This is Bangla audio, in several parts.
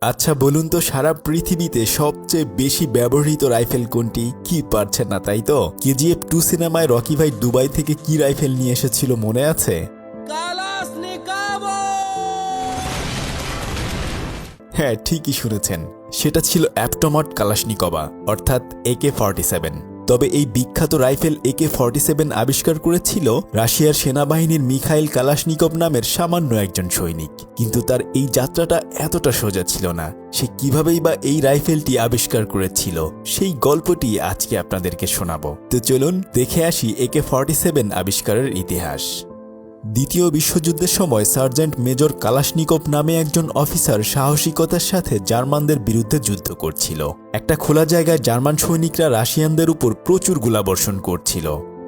আচ্ছা বলুন তো সারা পৃথিবীতে সবচেয়ে বেশি ব্যবহৃত রাইফেল কোনটি? কি পারছেন না তাই তো? কেজিএফ 2 সিনেমায় রকি ভাই দুবাই থেকে কি রাইফেল নিয়ে এসেছিল মনে আছে? হ্যাঁ, ঠিকই শুনেছেন, সেটা ছিল অ্যাপটমাট কালাশনিকভা অর্থাৎ AK-47। তবে এই বিখ্যাত রাইফেল AK-47 আবিষ্কার করেছিল রাশিয়ার সেনাবাহিনীর মিখাইল কালাশনিকভ নামের সামান্য একজন সৈনিক। কিন্তু তার এই যাত্রাটা এতটা সোজা ছিল না। সে কিভাবেই বা এই রাইফেলটি আবিষ্কার করেছিল সেই গল্পটি আজকে আপনাদেরকে শোনাবো। তো চলুন দেখে আসি AK-47 আবিষ্কারের ইতিহাস। দ্বিতীয় বিশ্বযুদ্ধের সময় সার্জেন্ট মেজর কালাশনিকভ নামে একজন অফিসার সাহসিকতার সাথে জার্মানদের বিরুদ্ধে যুদ্ধ করছিল। একটা খোলা জায়গায় জার্মান সৈনিকরা রাশিয়ানদের উপর প্রচুর গোলাবর্ষণ করছিল।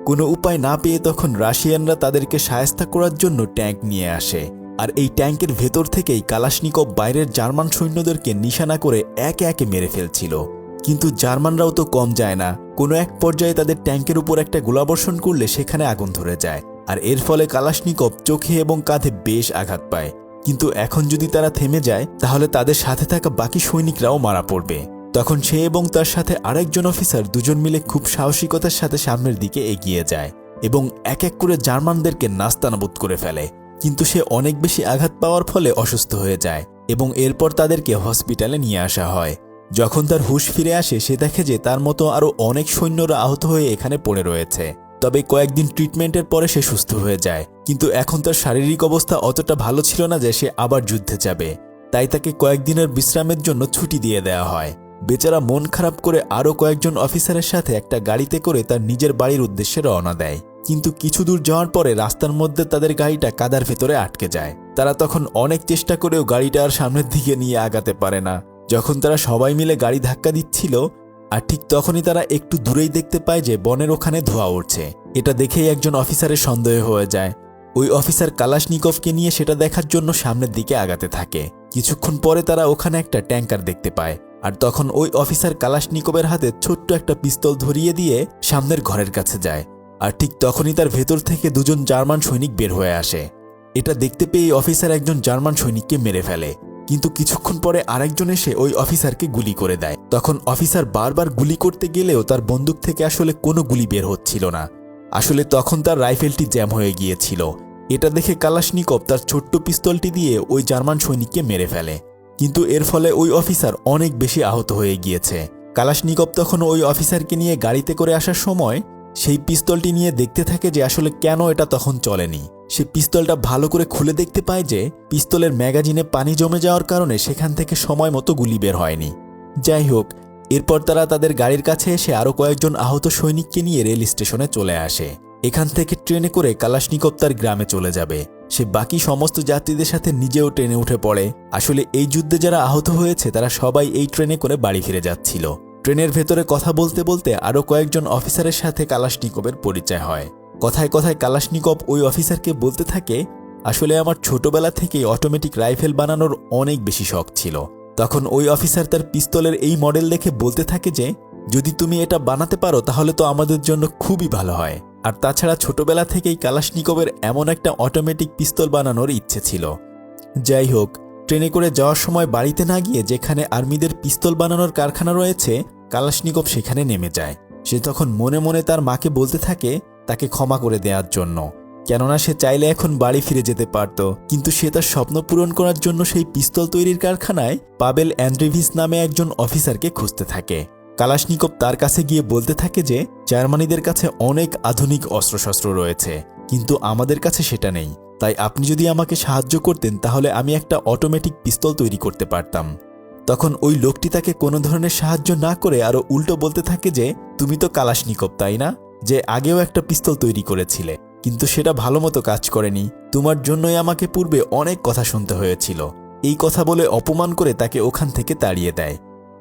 কোনো উপায় না পেয়ে তখন রাশিয়ানরা তাদেরকে শায়েস্তা করার জন্য ট্যাঙ্ক নিয়ে আসে, আর এই ট্যাঙ্কের ভেতর থেকেই কালাশনিকভ বাইরের জার্মান সৈন্যদেরকে নিশানা করে একে একে মেরে ফেলছিল। কিন্তু জার্মানরাও তো কম যায় না। কোনো এক পর্যায়ে তাদের ট্যাঙ্কের উপর একটা গোলাবর্ষণ করলে সেখানে আগুন ধরে যায়, আর এর ফলে কালাশনিকভ চোখে এবং কাঁধে বেশ আঘাত পায়। কিন্তু এখন যদি তারা থেমে যায় তাহলে তাদের সাথে থাকা বাকি সৈনিকরাও মারা পড়বে। তখন সে এবং তার সাথে আরেকজন অফিসার দুজন মিলে খুব সাহসিকতার সাথে সামনের দিকে এগিয়ে যায় এবং এক এক করে জার্মানদেরকে নাস্তানাবুদ করে ফেলে। কিন্তু সে অনেক বেশি আঘাত পাওয়ার ফলে অসুস্থ হয়ে যায় এবং এরপর তাদেরকে হসপিটালে নিয়ে আসা হয়। যখন তার হুঁশ ফিরে আসে সে দেখে যে তার মতো আরও অনেক সৈন্যরা আহত হয়ে এখানে পড়ে রয়েছে। তবে কয়েকদিন ট্রিটমেন্টের পরে সে সুস্থ হয়ে যায়, কিন্তু এখন তার শারীরিক অবস্থা অতটা ভালো ছিল না যে সে আবার যুদ্ধে যাবে। তাই তাকে কয়েকদিনের বিশ্রামের জন্য ছুটি দিয়ে দেওয়া হয়। বেচারা মন খারাপ করে আরও কয়েকজন অফিসারের সাথে একটা গাড়িতে করে তার নিজের বাড়ির উদ্দেশ্যে রওনা দেয়। কিন্তু কিছু দূর যাওয়ার পরে রাস্তার মধ্যে তাদের গাড়িটা কাদার ভেতরে আটকে যায়। তারা তখন অনেক চেষ্টা করেও গাড়িটা আর সামনের দিকে নিয়ে আগাতে পারে না। যখন তারা সবাই মিলে গাড়ি ধাক্কা দিচ্ছিল, আর ঠিক তখনই তারা একটু দূরেই দেখতে পায় যে বনের ওখানে ধোঁয়া উঠছে। এটা দেখেই একজন অফিসারের সন্দেহ হয়ে যায়। ওই অফিসার কালাশনিকভকে নিয়ে সেটা দেখার জন্য সামনের দিকে আগাতে থাকে। কিছুক্ষণ পরে তারা ওখানে একটা ট্যাঙ্কার দেখতে পায়, আর তখন ওই অফিসার কালাশনিকভের হাতে ছোট্ট একটা পিস্তল ধরিয়ে দিয়ে সামনের ঘরের কাছে যায়। আর ঠিক তখনই তার ভেতর থেকে দুজন জার্মান সৈনিক বের হয়ে আসে। এটা দেখতে পেয়ে অফিসার একজন জার্মান সৈনিককে মেরে ফেলে, কিন্তু কিছুক্ষণ পরে আরেকজন এসে ওই অফিসারকে গুলি করে দেয়। তখন অফিসার বারবার গুলি করতে গেলেও তার বন্দুক থেকে আসলে কোনো গুলি বের হচ্ছিল না। আসলে তখন তার রাইফেলটি জ্যাম হয়ে গিয়েছিল। এটা দেখে কালাশনিকভ তার ছোট্ট পিস্তলটি দিয়ে ওই জার্মান সৈনিককে মেরে ফেলে, কিন্তু এর ফলে ওই অফিসার অনেক বেশি আহত হয়ে গিয়েছে। কালাশনিকভ তখন ওই অফিসারকে নিয়ে গাড়িতে করে আসার সময় সেই পিস্তলটি নিয়ে দেখতে থাকে যে আসলে কেন এটা তখন চলেনি। সে পিস্তলটা ভালো করে খুলে দেখতে পায় যে পিস্তলের ম্যাগাজিনে পানি জমে যাওয়ার কারণে সেখান থেকে সময় মতো গুলি বের হয়নি। যাই হোক, এরপর তারা তাদের গাড়ির কাছে এসে আরও কয়েকজন আহত সৈনিককে নিয়ে রেল স্টেশনে চলে আসে। এখান থেকে ট্রেনে করে কালাশনিকভ তার গ্রামে চলে যাবে। সে বাকি সমস্ত যাত্রীদের সাথে নিজেও ট্রেনে উঠে পড়ে। আসলে এই যুদ্ধে যারা আহত হয়েছে তারা সবাই এই ট্রেনে করে বাড়ি ফিরে যাচ্ছিল। ট্রেনের ভেতরে কথা বলতে বলতে আরও কয়েকজন অফিসারের সাথে কালাশনিকভের পরিচয় হয়। কথায় কথায় কালাশনিকভ ওই অফিসারকে বলতে থাকে, আসলে আমার ছোটবেলা থেকেই অটোমেটিক রাইফেল বানানোর অনেক বেশি শখ ছিল। তখন ওই অফিসার তার পিস্তলের এই মডেল দেখে বলতে থাকে যে যদি তুমি এটা বানাতে পারো তাহলে তো আমাদের জন্য খুবই ভালো হয়। আর তাছাড়া ছোটবেলা থেকেই কালাশনিকভের এমন একটা অটোমেটিক পিস্তল বানানোর ইচ্ছে ছিল। যাই হোক, ট্রেনে করে যাওয়ার সময় বাড়িতে না গিয়ে যেখানে আর্মিদের পিস্তল বানানোর কারখানা রয়েছে কালাশনিকভ সেখানে নেমে যায়। সে তখন মনে মনে তার মাকে বলতে থাকে তাকে ক্ষমা করে দেওয়ার জন্য, কেননা সে চাইলে এখন বাড়ি ফিরে যেতে পারত। কিন্তু সে তার স্বপ্ন পূরণ করার জন্য সেই পিস্তল তৈরির কারখানায় পাবেল অ্যান্ড্রিভিস নামে একজন অফিসারকে খুঁজতে থাকে। কালাশনিকভ তার কাছে গিয়ে বলতে থাকে যে জার্মানিদের কাছে অনেক আধুনিক অস্ত্রশস্ত্র রয়েছে, কিন্তু আমাদের কাছে সেটা নেই। তাই আপনি যদি আমাকে সাহায্য করতেন তাহলে আমি একটা অটোমেটিক পিস্তল তৈরি করতে পারতাম। তখন ওই লোকটি তাকে কোনো ধরনের সাহায্য না করে আরও উল্টো বলতে থাকে যে তুমি তো কালাশনিকভ তাই না, যে আগেও একটা পিস্তল তৈরি করেছিলে, কিন্তু সেটা ভালো মতো কাজ করেনি। তোমার জন্যই আমাকে পূর্বে অনেক কথা শুনতে হয়েছিল। এই কথা বলে অপমান করে তাকে ওখান থেকে তাড়িয়ে দেয়।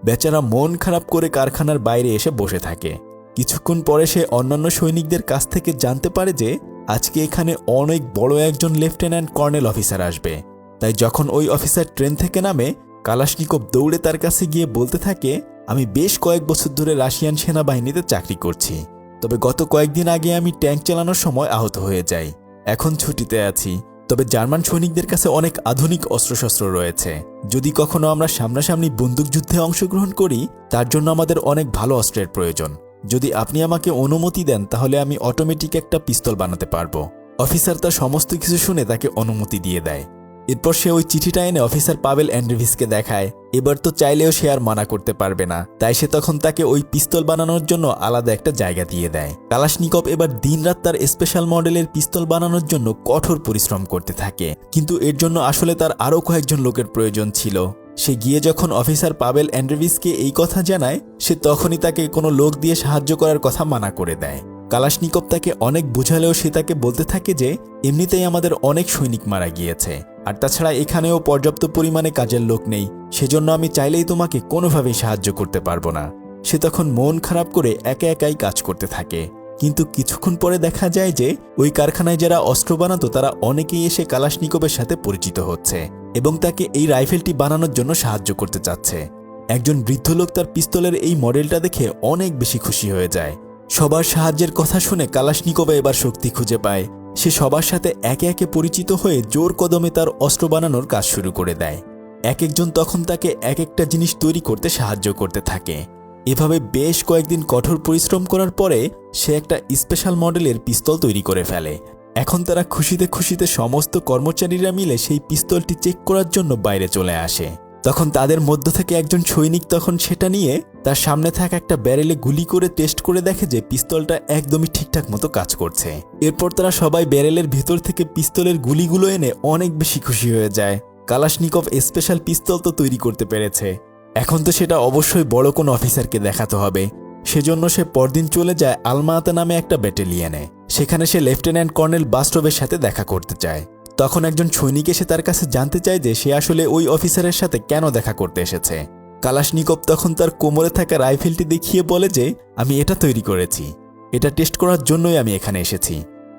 বেচারা মন খারাপ করে কারখানার বাইরে এসে বসে থাকে। কিছুক্ষণ পরে সে অন্যান্য সৈনিকদের কাছ থেকে জানতে পারে যে আজকে এখানে অনেক বড় একজন লেফটেন্যান্ট কর্নেল অফিসার আসবে। তাই যখন ওই অফিসার ট্রেন থেকে নামে কালাশনিকভ দৌড়ে তার কাছে গিয়ে বলতে থাকে, আমি বেশ কয়েক বছর ধরে রাশিয়ান সেনাবাহিনীতে চাকরি করছি, তবে গত কয়েকদিন আগে আমি ট্যাঙ্ক চালানোর সময় আহত হয়ে যাই। এখন ছুটিতে আছি, তবে জার্মান সৈনিকদের কাছে অনেক আধুনিক অস্ত্রশস্ত্র রয়েছে। যদি কখনো আমরা সামনাসামনি বন্দুকযুদ্ধে অংশগ্রহণ করি, তার জন্য আমাদের অনেক ভালো অস্ত্রের প্রয়োজন। যদি আপনি আমাকে অনুমতি দেন তাহলে আমি অটোমেটিক একটা পিস্তল বানাতে পারবো। অফিসার তার সমস্ত কিছু শুনে তাকে অনুমতি দিয়ে দেয়। এরপর সে ওই চিঠিটা এনে অফিসার পাভেল অ্যান্ড্রিভিসকে দেখায়। এবার তো চাইলেও সে আর মানা করতে পারবে না, তাই সে তখন তাকে ওই পিস্তল বানানোর জন্য আলাদা একটা জায়গা দিয়ে দেয়। কালাশনিকভ এবার দিনরাত তার স্পেশাল মডেলের পিস্তল বানানোর জন্য কঠোর পরিশ্রম করতে থাকে, কিন্তু এর জন্য আসলে তার আরও কয়েকজন লোকের প্রয়োজন ছিল। সে গিয়ে যখন অফিসার পাভেল অ্যান্ড্রিভিসকে এই কথা জানায়, সে তখনই তাকে কোনো লোক দিয়ে সাহায্য করার কথা মানা করে দেয়। কালাশনিকভ তাকে অনেক বোঝালেও সে তাকে বলতে থাকে যে এমনিতেই আমাদের অনেক সৈনিক মারা গিয়েছে, আর তাছাড়া এখানেও পর্যাপ্ত পরিমাণে কাজের লোক নেই, সেজন্য আমি চাইলেই তোমাকে কোনোভাবেই সাহায্য করতে পারবো না। সে তখন মন খারাপ করে একা একাই কাজ করতে থাকে। কিন্তু কিছুক্ষণ পরে দেখা যায় যে ওই কারখানায় যারা অস্ত্র বানাতো তারা অনেকেই এসে কালাশনিকভের সাথে পরিচিত হচ্ছে এবং তাকে এই রাইফেলটি বানানোর জন্য সাহায্য করতে চাচ্ছে। একজন বৃদ্ধ লোক তার পিস্তলের এই মডেলটা দেখে অনেক বেশি খুশি হয়ে যায়। সবার সাহায্যের কথা শুনে কালাশনিকভ এবার শক্তি খুঁজে পায়। সে সবার সাথে একে একে পরিচিত হয়ে জোর কদমে তার অস্ত্র বানানোর কাজ শুরু করে দেয়। এক একজন তখন তাকে এক একটা জিনিস তৈরি করতে সাহায্য করতে থাকে। এভাবে বেশ কয়েকদিন কঠোর পরিশ্রম করার পরে সে একটা স্পেশাল মডেলের পিস্তল তৈরি করে ফেলে। এখন তারা খুশিতে খুশিতে সমস্ত কর্মচারীরা মিলে সেই পিস্তলটি চেক করার জন্য বাইরে চলে আসে। তখন তাদের মধ্য থেকে একজন সৈনিক তখন সেটা নিয়ে তার সামনে থাকা একটা ব্যারেলে গুলি করে টেস্ট করে দেখে যে পিস্তলটা একদমই ঠিকঠাক মতো কাজ করছে। এরপর তারা সবাই ব্যারেলের ভেতর থেকে পিস্তলের গুলিগুলো এনে অনেক বেশি খুশি হয়ে যায়। কালাশনিকভ স্পেশাল পিস্তল তো তৈরি করতে পেরেছে, এখন তো সেটা অবশ্যই বড় কোনো অফিসারকে দেখাতে হবে। সেজন্য সে পরদিন চলে যায় আলমাতা নামে একটা ব্যাটালিয়নে। সেখানে সে লেফটেন্যান্ট কর্নেল বাস্টভের সাথে দেখা করতে চায়। তখন একজন সৈনিক এসে তার কাছে জানতে চায় যে সে আসলে ওই অফিসারের সাথে কেন দেখা করতে এসেছে। কালাশনিকভ তখন তার কোমরে থাকা রাইফেলটি দেখিয়ে বলে যে আমি এটা তৈরি করেছি, এটা টেস্ট করার জন্যই আমি এখানে এসেছি।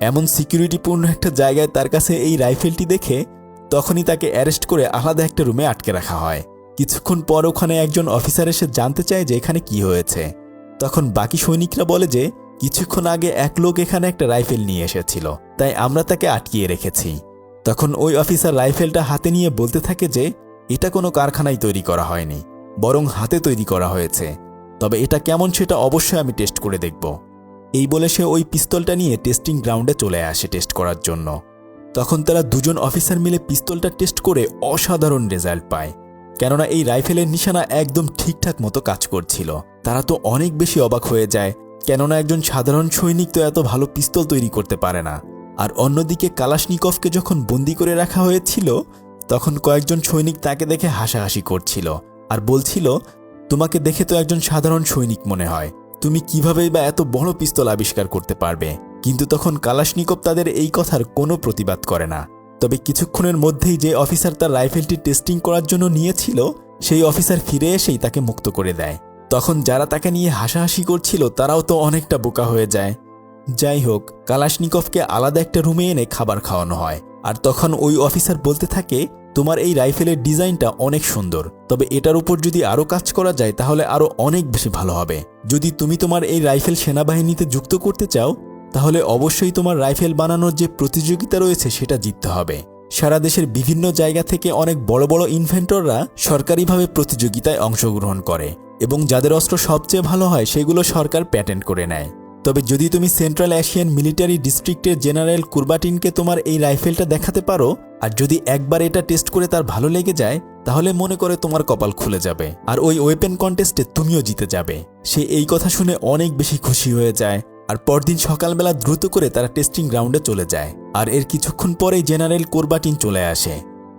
এমন সিকিউরিটিপূর্ণ একটা জায়গায় তার কাছে এই রাইফেলটি দেখে তখনই তাকে অ্যারেস্ট করে আলাদা একটা রুমে আটকে রাখা হয়। কিছুক্ষণ পর ওখানে একজন অফিসার এসে জানতে চায় যে এখানে কি হয়েছে। তখন বাকি সৈনিকরা বলে যে কিছুক্ষণ আগে এক লোক এখানে একটা রাইফেল নিয়ে এসেছিল, তাই আমরা তাকে আটকিয়ে রেখেছি। তখন ওই অফিসার রাইফেলটা হাতে নিয়ে বলতে থাকে যে এটা কোনো কারখানায় তৈরি করা হয়নি, বরং হাতে তৈরি করা হয়েছে, তবে এটা কেমন সেটা অবশ্যই আমি টেস্ট করে দেখব। এই বলে সে ওই পিস্তলটা নিয়ে টেস্টিং গ্রাউন্ডে চলে আসে টেস্ট করার জন্য। তখন তারা দুজন অফিসার মিলে পিস্তলটা টেস্ট করে অসাধারণ রেজাল্ট পায়, কেননা এই রাইফেলের নিশানা একদম ঠিকঠাক মতো কাজ করছিল। তারা তো অনেক বেশি অবাক হয়ে যায়, কেননা একজন সাধারণ সৈনিক তো এত ভালো পিস্তল তৈরি করতে পারে না। আর অন্যদিকে কালাশনিকভকে যখন বন্দি করে রাখা হয়েছিল তখন কয়েকজন সৈনিক তাকে দেখে হাসাহাসি করছিল আর বলছিল তোমাকে দেখে তো একজন সাধারণ সৈনিক মনে হয়, তুমি কিভাবেই বা এত বড় পিস্তল আবিষ্কার করতে পারবে। কিন্তু তখন কালাশনিকভ তাদের এই কথার কোনো প্রতিবাদ করে না। তবে কিছুক্ষণের মধ্যেই যে অফিসার তার রাইফেলটি টেস্টিং করার জন্য নিয়েছিল সেই অফিসার ফিরে এসেই তাকে মুক্ত করে দেয়। তখন যারা তাকে নিয়ে হাসাহাসি করছিল তারাও তো অনেকটা বোকা হয়ে যায়। যাই হোক, কালাশনিকভকে আলাদা একটা রুমে এনে খাবার খাওয়ানো হয়। আর তখন ওই অফিসার বলতে থাকে তোমার এই রাইফেলের ডিজাইনটা অনেক সুন্দর, তবে এটার উপর যদি আরও কাজ করা যায় তাহলে আরও অনেক বেশি ভালো হবে। যদি তুমি তোমার এই রাইফেল সেনাবাহিনীতে যুক্ত করতে চাও তাহলে অবশ্যই তোমার রাইফেল বানানোর যে প্রতিযোগিতা রয়েছে সেটা জিততে হবে। সারা দেশের বিভিন্ন জায়গা থেকে অনেক বড় বড় ইনভেন্টররা সরকারিভাবে প্রতিযোগিতায় অংশগ্রহণ করে এবং যাদের অস্ত্র সবচেয়ে ভালো হয় সেগুলো সরকার প্যাটেন্ট করে নেয়। তবে যদি তুমি সেন্ট্রাল এশিয়ান মিলিটারি ডিস্ট্রিক্টের জেনারেল কুরবাটিনকে তোমার এই রাইফেলটা দেখাতে পারো আর যদি একবার এটা টেস্ট করে তার ভালো লেগে যায় তাহলে মনে করে তোমার কপাল খুলে যাবে আর ওই ওয়েপেন কন্টেস্টে তুমিও জিতে যাবে। সে এই কথা শুনে অনেক বেশি খুশি হয়ে যায় আর পরদিন সকালবেলা দ্রুত করে তারা টেস্টিং গ্রাউন্ডে চলে যায়। আর এর কিছুক্ষণ পরেই জেনারেল কুরবাটিন চলে আসে।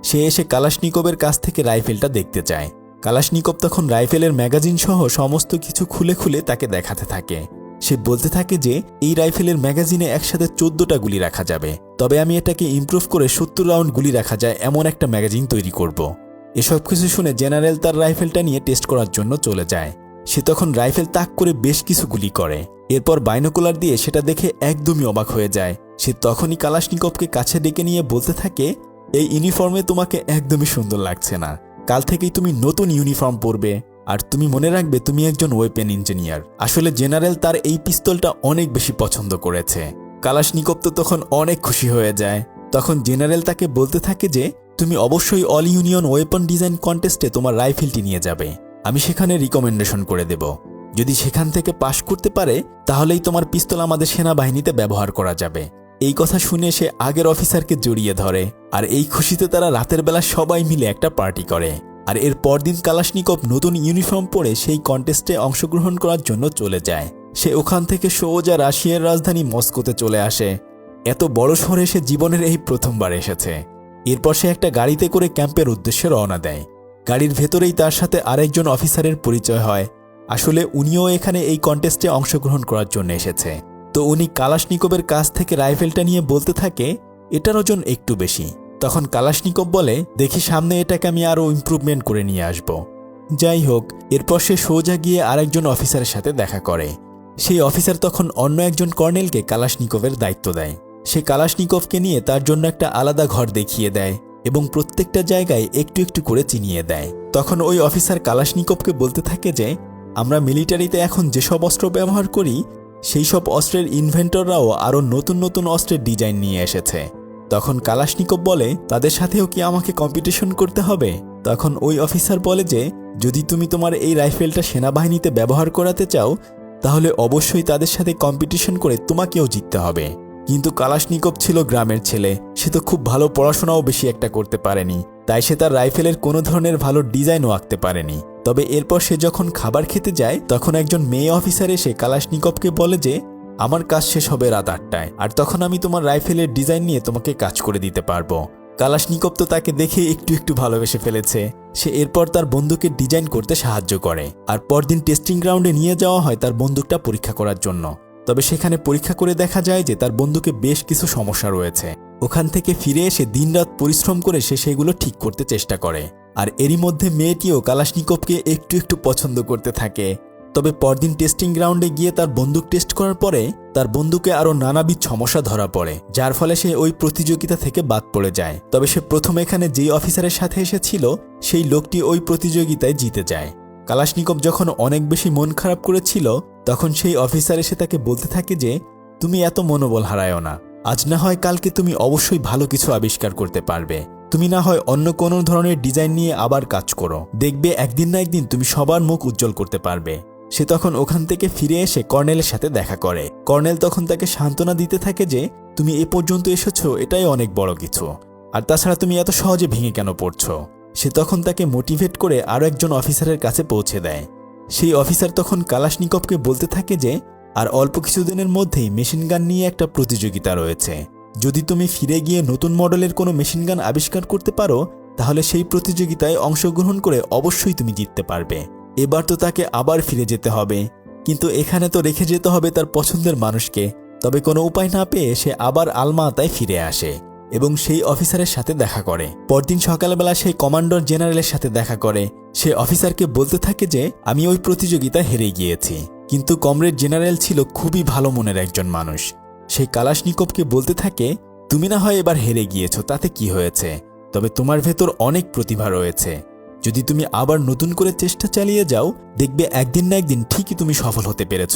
সে এসে কালাশনিকভের কাছ থেকে রাইফেলটা দেখতে চায়। কালাশনিকভ তখন রাইফেলের ম্যাগাজিন সহ সমস্ত কিছু খুলে খুলে তাকে দেখাতে থাকে। সে বলতে থাকে যে এই রাইফেলের ম্যাগাজিনে একসাথে 14টা গুলি রাখা যাবে, তবে আমি এটাকে ইমপ্রুভ করে 70 রাউন্ড গুলি রাখা যায় এমন একটা ম্যাগাজিন তৈরি করব। এসব কিছু শুনে জেনারেল তার রাইফেলটা নিয়ে টেস্ট করার জন্য চলে যায়। সে তখন রাইফেল তাক করে বেশ কিছু গুলি করে, এরপর বাইনোকুলার দিয়ে সেটা দেখে একদমই অবাক হয়ে যায়। সে তখনই কালাশনিকভকে কাছে ডেকে নিয়ে বলতে থাকে এই ইউনিফর্মে তোমাকে একদমই সুন্দর লাগছে না, কাল থেকেই তুমি নতুন ইউনিফর্ম পরবে আর তুমি মনে রাখবে তুমি একজন ওয়েপেন ইঞ্জিনিয়ার। আসলে জেনারেল তার এই পিস্তলটা অনেক বেশি পছন্দ করেছে। কালাশনিকভ তো তখন অনেক খুশি হয়ে যায়। তখন জেনারেল তাকে বলতে থাকে যে তুমি অবশ্যই অল ইউনিয়ন ওয়েপন ডিজাইন কন্টেস্টে তোমার রাইফেলটি নিয়ে যাবে, আমি সেখানে রিকমেন্ডেশন করে দেব। যদি সেখান থেকে পাশ করতে পারে তাহলেই তোমার পিস্তল আমাদের সেনাবাহিনীতে ব্যবহার করা যাবে। এই কথা শুনে সে আগের অফিসারকে জড়িয়ে ধরে, আর এই খুশিতে তারা রাতের বেলা সবাই মিলে একটা পার্টি করে। আর এর পরদিন কালাশনিকভ নতুন ইউনিফর্ম পরে সেই কন্টেস্টে অংশগ্রহণ করার জন্য চলে যায়। সে ওখান থেকে সোজা রাশিয়ার রাজধানী মস্কোতে চলে আসে। এত বড় শহরে সে জীবনের এই প্রথমবার এসেছে। এরপর সে একটা গাড়িতে করে ক্যাম্পের উদ্দেশ্যে রওনা দেয়। গাড়ির ভেতরেই তার সাথে আরেকজন অফিসারের পরিচয় হয়। আসলে উনিও এখানে এই কন্টেস্টে অংশগ্রহণ করার জন্য এসেছে। তো উনি কালাশনিকভের কাছ থেকে রাইফেলটা নিয়ে বলতে থাকে এটার ওজন একটু বেশি। তখন কালাশনিকভ বলে দেখি সামনে এটাকে আমি আরও ইমপ্রুভমেন্ট করে নিয়ে আসব। যাই হোক, এরপর সে সোজা গিয়ে আরেকজন অফিসারের সাথে দেখা করে। সেই অফিসার তখন অন্য একজন কর্নেলকে কালাশনিকভের দায়িত্ব দেয়। সে কালাশনিকভকে নিয়ে তার জন্য একটা আলাদা ঘর দেখিয়ে দেয় এবং প্রত্যেকটা জায়গায় একটু একটু করে চিনিয়ে দেয়। তখন ওই অফিসার কালাশনিকভকে বলতে থাকে যে আমরা মিলিটারিতে এখন যেসব অস্ত্র ব্যবহার করি সেই সব অস্ত্রের ইনভেন্টররাও আরও নতুন নতুন অস্ত্রের ডিজাইন নিয়ে এসেছে। তখন কালাশনিকভ বলে তাদের সাথেও কি আমাকে কম্পিটিশন করতে হবে? তখন ওই অফিসার বলে যে যদি তুমি তোমার এই রাইফেলটা সেনাবাহিনীতে ব্যবহার করাতে চাও তাহলে অবশ্যই তাদের সাথে কম্পিটিশন করে তোমাকেও জিততে হবে। কিন্তু কালাশনিকভ ছিল গ্রামের ছেলে, সে তো খুব ভালো পড়াশোনাও বেশি একটা করতে পারেনি, তাই সে তার রাইফেলের কোনো ধরনের ভালো ডিজাইনও আঁকতে পারেনি। তবে এরপর সে যখন খাবার খেতে যায় তখন একজন মেয়ে অফিসার এসে কালাশনিকভকে বলে যে আমার কাজ শেষ হবে রাত 8টায়, আর তখন আমি তোমার রাইফেলের ডিজাইন নিয়ে তোমাকে কাজ করে দিতে পারবো। কালাশনিকভ তো তাকে দেখে একটু একটু ভালোবেসে ফেলেছে। সে এরপর তার বন্দুকের ডিজাইন করতে সাহায্য করে, আর পরদিন টেস্টিং গ্রাউন্ডে নিয়ে যাওয়া হয় তার বন্দুকটা পরীক্ষা করার জন্য। তবে সেখানে পরীক্ষা করে দেখা যায় যে তার বন্দুকে বেশ কিছু সমস্যা রয়েছে। ওখান থেকে ফিরে এসে দিনরাত পরিশ্রম করে সে সেগুলো ঠিক করতে চেষ্টা করে। আর এরই মধ্যে মেয়েটিও কালাশনিকভকে একটু একটু পছন্দ করতে থাকে। তবে পরদিন টেস্টিং গ্রাউন্ডে গিয়ে তার বন্দুক টেস্ট করার পরে তার বন্দুকে আরও নানাবিধ সমস্যা ধরা পড়ে, যার ফলে সে ওই প্রতিযোগিতা থেকে বাদ পড়ে যায়। তবে সে প্রথম এখানে যেই অফিসারের সাথে এসেছিল সেই লোকটি ওই প্রতিযোগিতায় জিতে যায়। কালাশনিকভ যখন অনেক বেশি মন খারাপ করেছিল তখন সেই অফিসার এসে তাকে বলতে থাকে যে তুমি এত মনোবল হারায়ো না, আজ না হয় কালকে তুমি অবশ্যই ভালো কিছু আবিষ্কার করতে পারবে। তুমি না হয় অন্য কোনো ধরনের ডিজাইন নিয়ে আবার কাজ করো, দেখবে একদিন না একদিন তুমি সবার মুখ উজ্জ্বল করতে পারবে। সে তখন ওখান থেকে ফিরে এসে কর্নেলের সাথে দেখা করে। কর্নেল তখন তাকে সান্ত্বনা দিতে থাকে যে তুমি এ পর্যন্ত এসেছো এটাই অনেক বড় কিছু, আর তাছাড়া তুমি এত সহজে ভেঙে কেন পড়ছো। সে তখন তাকে মোটিভেট করে আরও একজন অফিসারের কাছে পৌঁছে দেয়। সেই অফিসার তখন কালাশনিকভকে বলতে থাকে যে আর অল্প কিছুদিনের মধ্যেই মেশিনগান নিয়ে একটা প্রতিযোগিতা রয়েছে, যদি তুমি ফিরে গিয়ে নতুন মডেলের কোনো মেশিনগান আবিষ্কার করতে পারো তাহলে সেই প্রতিযোগিতায় অংশগ্রহণ করে অবশ্যই তুমি জিততে পারবে। এবার তো তাকে আবার ফিরে যেতে হবে, কিন্তু এখানে তো রেখে যেতে হবে তার পছন্দের মানুষকে। তবে কোনো উপায় না পেয়ে সে আবার আলমাতায় ফিরে আসে এবং সেই অফিসারের সাথে দেখা করে। পরদিন সকালবেলা সেই কমান্ডার জেনারেলের সাথে দেখা করে। সে অফিসারকে বলতে থাকে যে আমি ওই প্রতিযোগিতায় হেরে গিয়েছি, কিন্তু কমরেড জেনারেল ছিল খুবই ভালো মনের একজন মানুষ। সেই কালাশনিকভকে বলতে থাকে তুমি না হয় এবার হেরে গিয়েছো, তাতে কি হয়েছে, তবে তোমার ভেতর অনেক প্রতিভা রয়েছে। যদি তুমি আবার নতুন করে চেষ্টা চালিয়ে যাও দেখবে একদিন না একদিন ঠিকই তুমি সফল হতে পেরেছ।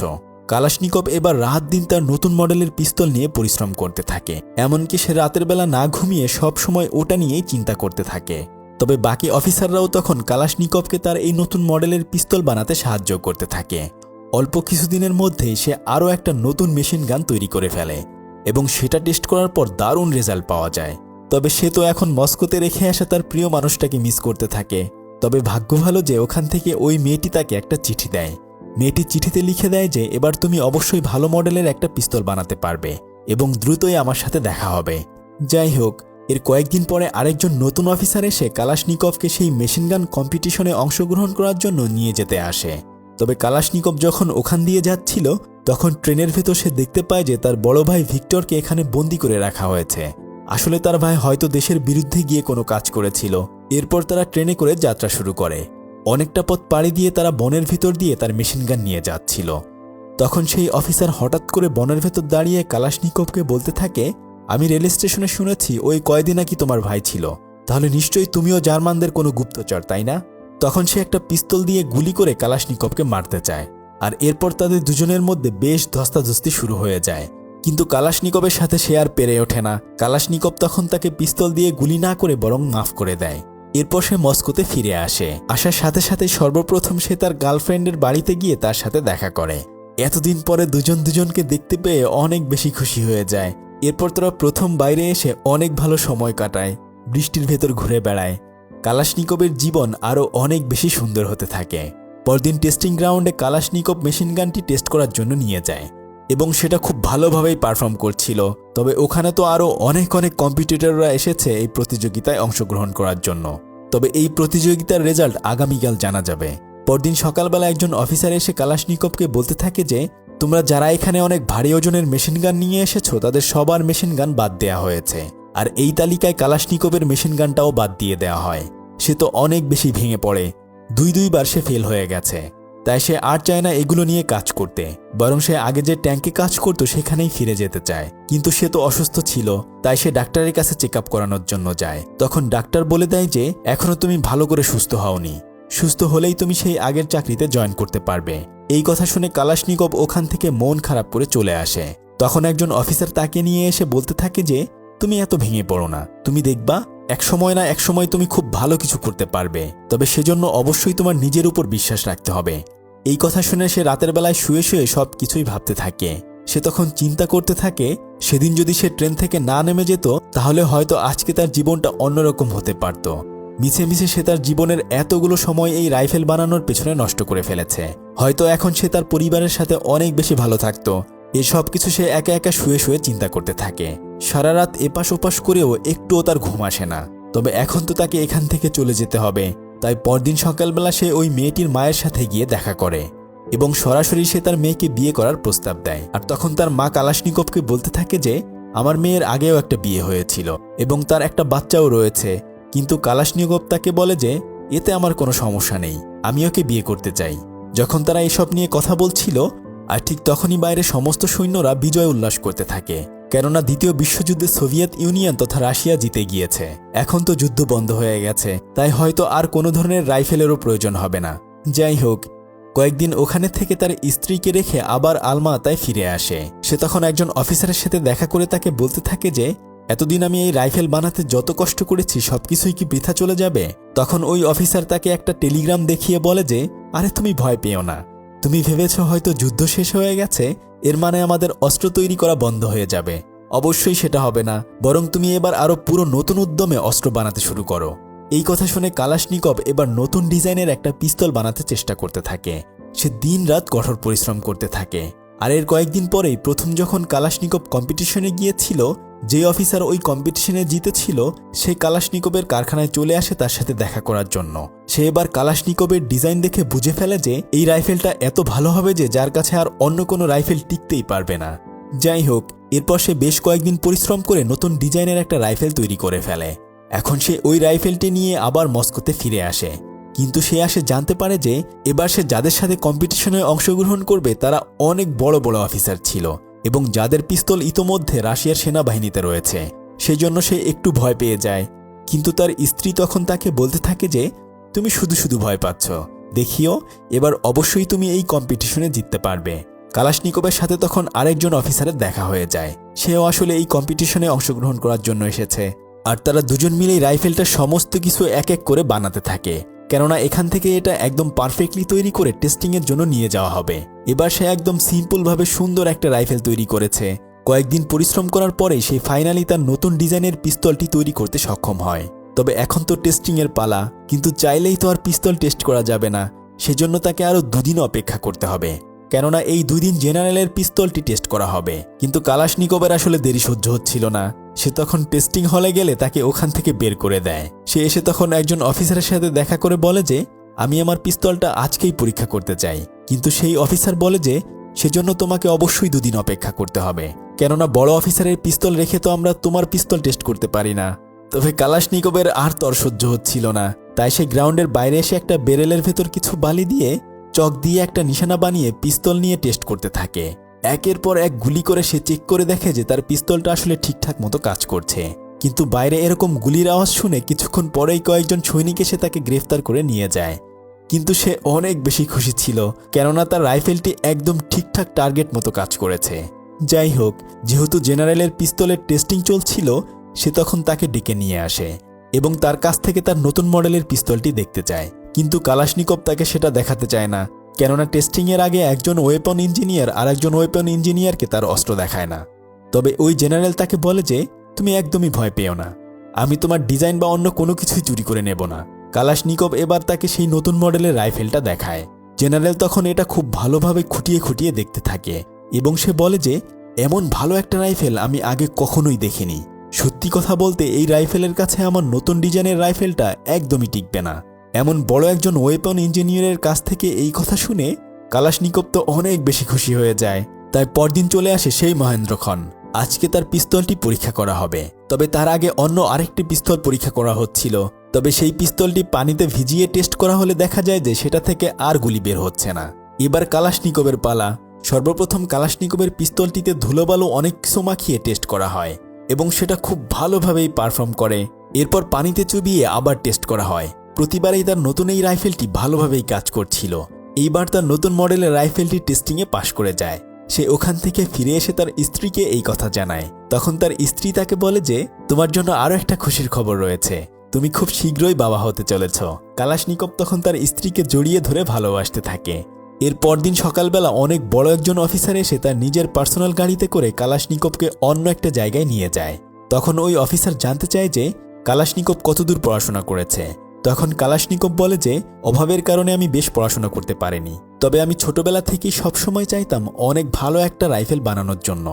কালাশনিকভ এবার রাত দিন তার নতুন মডেলের পিস্তল নিয়ে পরিশ্রম করতে থাকে, এমনকি সে রাতের বেলা না ঘুমিয়ে সব সময় ওটা নিয়েই চিন্তা করতে থাকে। তবে বাকি অফিসাররাও তখন কালাশনিকভকে তার এই নতুন মডেলের পিস্তল বানাতে সাহায্য করতে থাকে। অল্প কিছুদিনের মধ্যেই সে আরও একটা নতুন মেশিন গান তৈরি করে ফেলে এবং সেটা টেস্ট করার পর দারুণ রেজাল্ট পাওয়া যায়। তবে সে তো এখন মস্কোতে রেখে আসা তার প্রিয় মানুষটাকে মিস করতে থাকে। তবে ভাগ্য ভালো যে ওখান থেকে ওই মেয়েটি তাকে একটা চিঠি দেয়। মেয়েটি চিঠিতে লিখে দেয় যে এবার তুমি অবশ্যই ভালো মডেলের একটা পিস্তল বানাতে পারবে এবং দ্রুতই আমার সাথে দেখা হবে। যাই হোক, এর কয়েকদিন পরে আরেকজন নতুন অফিসার এসে কালাশনিকভকে সেই মেশিনগান কম্পিটিশনে অংশগ্রহণ করার জন্য নিয়ে যেতে আসে। তবে কালাশনিকভ যখন ওখান দিয়ে যাচ্ছিল তখন ট্রেনের ভেতর সে দেখতে পায় যে তার বড় ভাই ভিক্টরকে এখানে বন্দি করে রাখা হয়েছে। আসলে তার ভাই হয়তো দেশের বিরুদ্ধে গিয়ে কোনো কাজ করেছিল। এরপর তারা ট্রেনে করে যাত্রা শুরু করে। অনেকটা পথ পাড়ি দিয়ে তারা বনের ভিতর দিয়ে তার মেশিনগান নিয়ে যাচ্ছিল। তখন সেই অফিসার হঠাৎ করে বনের ভেতর দাঁড়িয়ে কালাশনিকভকে বলতে থাকে আমি রেল স্টেশনে শুনেছি ওই কয়েদি নাকি তোমার ভাই ছিল, তাহলে নিশ্চয়ই তুমিও জার্মানদের কোনো গুপ্তচর, তাই না? তখন সে একটা পিস্তল দিয়ে গুলি করে কালাশনিকভকে মারতে চায়, আর এরপর তাদের দুজনের মধ্যে বেশ ধস্তাধস্তি শুরু হয়ে যায়। কিন্তু কালাশনিকভের সাথে সে আর পেরে ওঠে না। কালাশনিকভ তখন তাকে পিস্তল দিয়ে গুলি না করে বরং মাফ করে দেয়। এরপর সে মস্কোতে ফিরে আসে। আসার সাথে সাথে সর্বপ্রথম সে তার গার্লফ্রেন্ডের বাড়িতে গিয়ে তার সাথে দেখা করে। এতদিন পরে দুজন দুজনকে দেখতে পেয়ে অনেক বেশি খুশি হয়ে যায়। এরপর তারা প্রথম বাইরে এসে অনেক ভালো সময় কাটায়, বৃষ্টির ভেতর ঘুরে বেড়ায়। কালাশনিকভের জীবন আরও অনেক বেশি সুন্দর হতে থাকে। পরদিন টেস্টিং গ্রাউন্ডে কালাশনিকভ মেশিন গানটি টেস্ট করার জন্য নিয়ে যায় এবং সেটা খুব ভালোভাবেই পারফর্ম করছিল। তবে ওখানে তো আরও অনেক কম্পিটিটররা এসেছে এই প্রতিযোগিতায় অংশগ্রহণ করার জন্য। তবে এই প্রতিযোগিতার রেজাল্ট আগামীকাল জানা যাবে। পরদিন সকালবেলা একজন অফিসার এসে কালাশনিকভকে বলতে থাকে যে, তোমরা যারা এখানে অনেক ভারী ওজনের মেশিন গান নিয়ে এসেছো তাদের সবার মেশিন গান বাদ দেওয়া হয়েছে। আর এই তালিকায় কালাশনিকভের মেশিন গানটাও বাদ দিয়ে দেওয়া হয়। সে তো অনেক বেশি ভেঙে পড়ে। দুইবার সে ফেল হয়ে গেছে। তাই সে আর চায় না এগুলো নিয়ে কাজ করতে, বরং সে আগে যে ট্যাঙ্কে কাজ করতো সেখানেই ফিরে যেতে চায়। কিন্তু সে তো অসুস্থ ছিল, তাই সে ডাক্তারের কাছে চেক আপ করানোর জন্য যায়। তখন ডাক্তার বলে দেয় যে এখনো তুমি ভালো করে সুস্থ হওনি, সুস্থ হলেই তুমি সেই আগের চাকরিতে জয়েন করতে পারবে। এই কথা শুনে কালাশনিকভ ওখান থেকে মন খারাপ করে চলে আসে। তখন একজন অফিসার তাকে নিয়ে এসে বলতে থাকে যে, তুমি এত ভেঙে পড়ো না, তুমি দেখবা একসময় না একসময় তুমি খুব ভালো কিছু করতে পারবে। তবে সেজন্য অবশ্যই তোমার নিজের উপর বিশ্বাস রাখতে হবে। এই কথা শুনে সে রাতের বেলায় শুয়ে শুয়ে সব কিছুই ভাবতে থাকে। সে তখন চিন্তা করতে থাকে, সেদিন যদি সে ট্রেন থেকে না নেমে যেত তাহলে হয়তো আজকে তার জীবনটা অন্যরকম হতে পারত। মিছে মিছে সে তার জীবনের এতগুলো সময় এই রাইফেল বানানোর পেছনে নষ্ট করে ফেলেছে। হয়তো এখন সে তার পরিবারের সাথে অনেক বেশি ভালো থাকতো। এসব কিছু সে একা একা শুয়ে শুয়ে চিন্তা করতে থাকে। সারা রাত এপাশ ওপাশ করেও একটুও তার ঘুম আসে না। তবে এখন তো তাকে এখান থেকে চলে যেতে হবে। তাই পরদিন সকালবেলা সে ওই মেয়েটির মায়ের সাথে গিয়ে দেখা করে এবং সরাসরি সে তার মেয়েকে বিয়ে করার প্রস্তাব দেয়। আর তখন তার মা কালাশনিকভকে বলতে থাকে যে, আমার মেয়ের আগেও একটা বিয়ে হয়েছিল এবং তার একটা বাচ্চাও রয়েছে, কিন্তু কালাশনিকভ তাকে বলে যে এতে আমার কোনো সমস্যা নেই, আমি ওকে বিয়ে করতে চাই। যখন তারা এসব নিয়ে কথা বলছিল, আর ঠিক তখনই বাইরে সমস্ত সৈন্যরা বিজয় উল্লাস করতে থাকে, কেননা দ্বিতীয় বিশ্বযুদ্ধে সোভিয়েত ইউনিয়ন তথা রাশিয়া জিতে গিয়েছে। এখন তো যুদ্ধ বন্ধ হয়ে গেছে, তাই হয়তো আর কোনো ধরনের রাইফেলেরও প্রয়োজন হবে না। যাই হোক, কয়েকদিন ওখানে থেকে তার স্ত্রীকে রেখে আবার আলমাতায় ফিরে আসে। সে তখন একজন অফিসারের সাথে দেখা করে তাকে বলতে থাকে যে, এতদিন আমি এই রাইফেল বানাতে যত কষ্ট করেছি সবকিছুই কি বৃথা চলে যাবে? তখন ওই অফিসার তাকে একটা টেলিগ্রাম দেখিয়ে বলে যে, আরে তুমি ভয় পেও না, তুমি ভেবেছ হয়তো যুদ্ধ শেষ হয়ে গেছে, এর মানে আমাদের অস্ত্র তৈরি করা বন্ধ হয়ে যাবে। অবশ্যই সেটা হবে না, বরং তুমি এবার আরো পুরো নতুন উদ্যমে অস্ত্র বানাতে শুরু করো। এই কথা শুনে কালাশনিকভ এবার নতুন ডিজাইনের একটা পিস্তল বানাতে চেষ্টা করতে থাকে। সে দিনরাত কঠোর পরিশ্রম করতে থাকে। আর এর কয়েকদিন পরেই প্রথম যখন কালাশনিকভ কম্পিটিশনে গিয়েছিল, যে অফিসার ওই কম্পিটিশনে জিতেছিল সেই কালাশনিকভের কারখানায় চলে আসে তার সাথে দেখা করার জন্য। সে এবার কালাশনিকভের ডিজাইন দেখে বুঝে ফেলে যে এই রাইফেলটা এত ভালো হবে যে যার কাছে আর অন্য কোনো রাইফেল টিকতেই পারবে না। যাই হোক, এরপর সে বেশ কয়েকদিন পরিশ্রম করে নতুন ডিজাইনের একটা রাইফেল তৈরি করে ফেলে। এখন সে ওই রাইফেলটি নিয়ে আবার মস্কোতে ফিরে আসে। কিন্তু সে আসে জানতে পারে যে এবার সে যাদের সাথে কম্পিটিশনে অংশগ্রহণ করবে তারা অনেক বড় বড় অফিসার ছিল এবং যাদের পিস্তল ইতোমধ্যে রাশিয়ার সেনাবাহিনীতে রয়েছে। সেজন্য সে একটু ভয় পেয়ে যায়। কিন্তু তার স্ত্রী তখন তাকে বলতে থাকে যে, তুমি শুধু শুধু ভয় পাচ্ছ, দেখিও এবার অবশ্যই তুমি এই কম্পিটিশনে জিততে পারবে। কালাশনিকভের সাথে তখন আরেকজন অফিসারের দেখা হয়ে যায়। সেও আসলে এই কম্পিটিশনে অংশগ্রহণ করার জন্য এসেছে। আর তারা দুজন মিলেই রাইফেলটা সমস্ত কিছু এক এক করে বানাতে থাকে, কেননা এখান থেকে এটা একদম পারফেক্টলি তৈরি করে টেস্টিংয়ের জন্য নিয়ে যাওয়া হবে। এবার সে একদম সিম্পলভাবে সুন্দর একটা রাইফেল তৈরি করেছে। কয়েকদিন পরিশ্রম করার পরেই সে ফাইনালি তার নতুন ডিজাইনের পিস্তলটি তৈরি করতে সক্ষম হয়। তবে এখন তো টেস্টিংয়ের পালা, কিন্তু চাইলেই তো আর পিস্তল টেস্ট করা যাবে না। সেজন্য তাকে আরও দুদিন অপেক্ষা করতে হবে, কেননা এই 2 দিন জেনারেলের পিস্তলটি টেস্ট করা হবে। কিন্তু কালাশনিকভের আসলে দেরি সহ্য হচ্ছিল না। সে তখন টেস্টিং হলে গেলে তাকে ওখান থেকে বের করে দেয়। সে এসে তখন একজন অফিসারের সাথে দেখা করে বলে যে, আমি আমার পিস্তলটা আজকেই পরীক্ষা করতে চাই। কিন্তু সেই অফিসার বলে যে সেজন্য তোমাকে অবশ্যই 2 দিন অপেক্ষা করতে হবে, কেননা বড় অফিসারের পিস্তল রেখে তো আমরা তোমার পিস্তল টেস্ট করতে পারি না। তবে কালাশনিকভের আর তর সহ্য হচ্ছিল না, তাই সে গ্রাউন্ডের বাইরে এসে একটা বেরেলের ভেতর কিছু বালি দিয়ে চক দিয়ে একটা নিশানা বানিয়ে পিস্তল নিয়ে টেস্ট করতে থাকে। একের পর এক গুলি করে সে চেক করে দেখে যে তার পিস্তলটা আসলে ঠিকঠাক মতো কাজ করছে। কিন্তু বাইরে এরকম গুলির আওয়াজ শুনে কিছুক্ষণ পরেই কয়েকজন সৈনিক এসে তাকে গ্রেফতার করে নিয়ে যায়। কিন্তু সে অনেক বেশি খুশি ছিল, কেননা তার রাইফেলটি একদম ঠিকঠাক টার্গেট মতো কাজ করেছে। যাই হোক, যেহেতু জেনারেলের পিস্তলের টেস্টিং চলছিল, সে তখন তাকে ডেকে নিয়ে আসে এবং তার কাছ থেকে তার নতুন মডেলের পিস্তলটি দেখতে চায়। কিন্তু কালাশনিকভ তাকে সেটা দেখাতে চায় না, কেননা টেস্টিংয়ের আগে একজন ওয়েপন ইঞ্জিনিয়ার আর একজন ওয়েপন ইঞ্জিনিয়ারকে তার অস্ত্র দেখায় না। তবে ওই জেনারেল তাকে বলে যে, তুমি একদমই ভয় পেও না, আমি তোমার ডিজাইন বা অন্য কোনো কিছুই চুরি করে নেব না। কালাশনিকভ এবার তাকে সেই নতুন মডেলের রাইফেলটা দেখায়। জেনারেল তখন এটা খুব ভালোভাবে খুঁটিয়ে খুঁটিয়ে দেখতে থাকে এবং সে বলে যে, এমন ভালো একটা রাইফেল আমি আগে কখনোই দেখিনি। সত্যি কথা বলতে এই রাইফেলের কাছে আমার নতুন ডিজাইনের রাইফেলটা একদমই টিকবে না। এমন বড় একজন ওয়েপন ইঞ্জিনিয়ারের কাছ থেকে এই কথা শুনে কালাশনিকভ তো অনেক বেশি খুশি হয়ে যায়। তাই পরদিন চলে আসে সেই মহেন্দ্রক্ষণ। আজকে তার পিস্তলটি পরীক্ষা করা হবে। তবে তার আগে অন্য আরেকটি পিস্তল পরীক্ষা করা হচ্ছিল। তবে সেই পিস্তলটি পানিতে ভিজিয়ে টেস্ট করা হলে দেখা যায় যে সেটা থেকে আর গুলি বের হচ্ছে না। এবার কালাশনিকভের পালা। সর্বপ্রথম কালাশনিকভের পিস্তলটিতে ধুলোবালু অনেক কিছু মাখিয়ে টেস্ট করা হয় এবং সেটা খুব ভালোভাবেই পারফর্ম করে। এরপর পানিতে চুবিয়ে আবার টেস্ট করা হয়। প্রতিবারেই তার নতুন এই রাইফেলটি ভালোভাবেই কাজ করছিল। এইবার তার নতুন মডেলের রাইফেলটি টেস্টিংয়ে পাশ করে যায়। সে ওখান থেকে ফিরে এসে তার স্ত্রীকে এই কথা জানায়। তখন তার স্ত্রী তাকে বলে যে, তোমার জন্য আরও একটা খুশির খবর রয়েছে, তুমি খুব শীঘ্রই বাবা হতে চলেছ। কালাশনিকভ তখন তার স্ত্রীকে জড়িয়ে ধরে ভালোবাসতে থাকে। এর পরদিন সকালবেলা অনেক বড় একজন অফিসার এসে তার নিজের পার্সোনাল গাড়িতে করে কালাশনিকভকে অন্য একটা জায়গায় নিয়ে যায়। তখন ওই অফিসার জানতে চায় যে কালাশনিকভ কতদূর পড়াশোনা করেছে। তখন কালাশনিকভ বলে যে, অভাবের কারণে আমি বেশ পড়াশোনা করতে পারিনি, তবে আমি ছোটবেলা থেকেই সবসময় চাইতাম অনেক ভালো একটা রাইফেল বানানোর জন্য।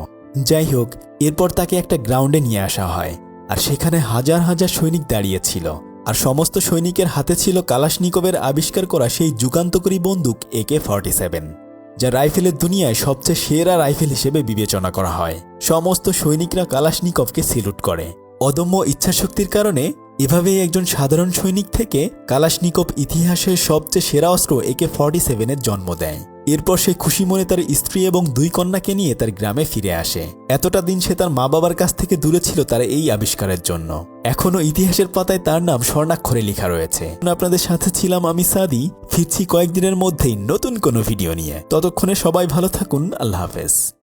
যাই হোক, এরপর তাকে একটা গ্রাউন্ডে নিয়ে আসা হয় আর সেখানে হাজার হাজার সৈনিক দাঁড়িয়ে ছিল আর সমস্ত সৈনিকের হাতে ছিল কালাশনিকভের আবিষ্কার করা সেই যুগান্তকারী বন্দুক AK-47, যা রাইফেলের দুনিয়ায় সবচেয়ে সেরা রাইফেল হিসেবে বিবেচনা করা হয়। সমস্ত সৈনিকরা কালাশনিকভকে সেলুট করে। অদম্য ইচ্ছাশক্তির কারণে এভাবেই একজন সাধারণ সৈনিক থেকে কালাশনিকভ ইতিহাসের সবচেয়ে সেরা অস্ত্র AK-47 জন্ম দেয়। এরপর সে খুশি মনে তার স্ত্রী এবং 2 কন্যাকে নিয়ে তার গ্রামে ফিরে আসে। এতটা দিন সে তার মা বাবার কাছ থেকে দূরে ছিল তার এই আবিষ্কারের জন্য। এখনও ইতিহাসের পাতায় তার নাম স্বর্ণাক্ষরে লেখা রয়েছে। আপনাদের সাথে ছিলাম আমি সাদি। ফিরছি কয়েকদিনের মধ্যেই নতুন কোনো ভিডিও নিয়ে। ততক্ষণে সবাই ভালো থাকুন। আল্লাহ হাফেজ।